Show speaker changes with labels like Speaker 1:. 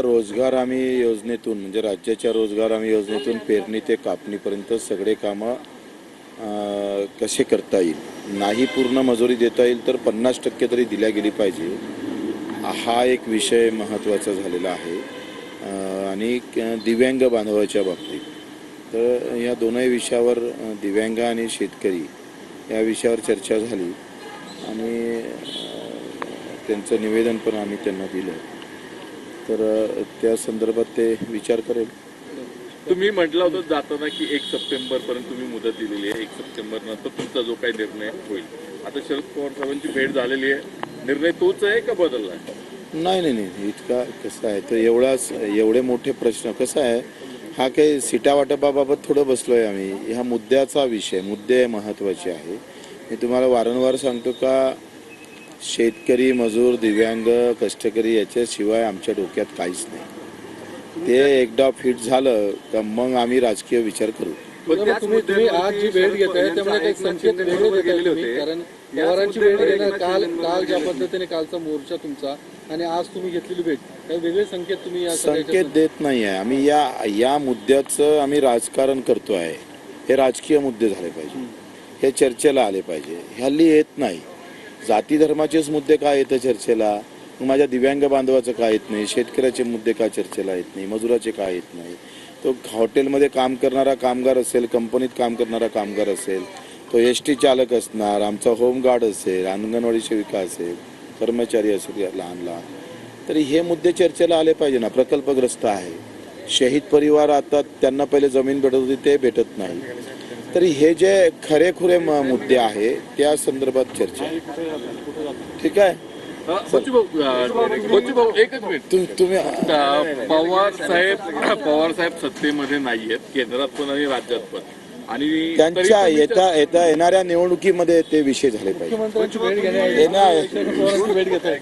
Speaker 1: रोजगार हमी योजनेतून म्हणजे राज्याच्या रोजगार हमी योजनेतून पेरणी ते कापणीपर्यंत सगळे कामं कसे करता येईल, नाही पूर्ण मजुरी देता येईल तर 50% तरी दिल्या गेली पाहिजे, हा एक विषय महत्त्वाचा झालेला आहे. आणि दिव्यांग बांधवाच्या बाबतीत तर या दोनही विषयावर दिव्यांग आणि शेतकरी या विषयावर चर्चा झाली आणि त्यांचं निवेदन पण आम्ही त्यांना दिलं. तर त्या संदर्भात ते विचार करेल.
Speaker 2: तुम्ही म्हटलं होतं जाताना की 1 सप्टेंबरपर्यंत तुम्ही मुदत दिलेली आहे, 1 सप्टेंबर नंतर तुमचा जो काही निर्णय होईल. आता शरद पवार साहेबांची भेट झालेली आहे, निर्णय तोच आहे का बदलला आहे?
Speaker 1: नाही, इतका कसं आहे तर एवढे मोठे प्रश्न कसं आहे, हा काही सीटा वाटपाबाबत थोडं बसलो आहे आम्ही. ह्या मुद्दे महत्त्वाचे आहे. मी तुम्हाला वारंवार सांगतो का शेतकरी, मजूर, दिव्यांग, कष्टकरी याच्याशिवाय आमच्या डोक्यात काहीच नाही. ते एकदा फिट झालं का मग आम्ही राजकीय विचार करू.
Speaker 3: तुम्ही आज जी भेट घेताय त्यामुळे काही संकेत वेगळे गेलेले होते, कारण पवारांची भेट घेणार काल ज्या पद्धतीने कालचा मोर्चा तुमचा आणि आज तुम्ही घेतलेली भेट, काही वेगळे संकेत तुम्ही
Speaker 1: संकेत देत नाही आहे. आम्ही या मुद्द्याचं आम्ही राजकारण करतो आहे. हे राजकीय मुद्दे झाले पाहिजे, हे चर्चेला आले पाहिजे. हल्ली येत नाही. जाती धर्माचेच मुद्दे काय येतं चर्चेला, माझ्या दिव्यांग बांधवाचं काय येत नाही, शेतकऱ्याचे मुद्दे का चर्चेला येत नाही, मजुराचे काय येत नाही. तो हॉटेलमध्ये काम करणारा कामगार असेल, कंपनीत काम करणारा कामगार असेल, तो ST चालक असणार, आमचा होमगार्ड असेल, अंगणवाडी सेविका असेल, कर्मचारी असेल लहान तरी हे मुद्दे चर्चेला आले पाहिजे ना. प्रकल्पग्रस्त आहे, शहीद परिवार, आता त्यांना पहिले जमीन भेटत होती ते भेटत नाही. तरी हे जे खरेखुरे मुद्दे आहे त्या संदर्भात चर्चा. ठीक आहे.
Speaker 2: एकच मिनिट.
Speaker 1: तुम्ही
Speaker 2: पवार साहेब सत्तेमध्ये नाहीयेत, केंद्रात पण आणि राज्यात पण, आणि
Speaker 1: त्यांच्या येणाऱ्या निवडणुकीमध्ये ते विषय झाले पाहिजे.
Speaker 3: मुख्यमंत्र्यांची भेट घेण्याची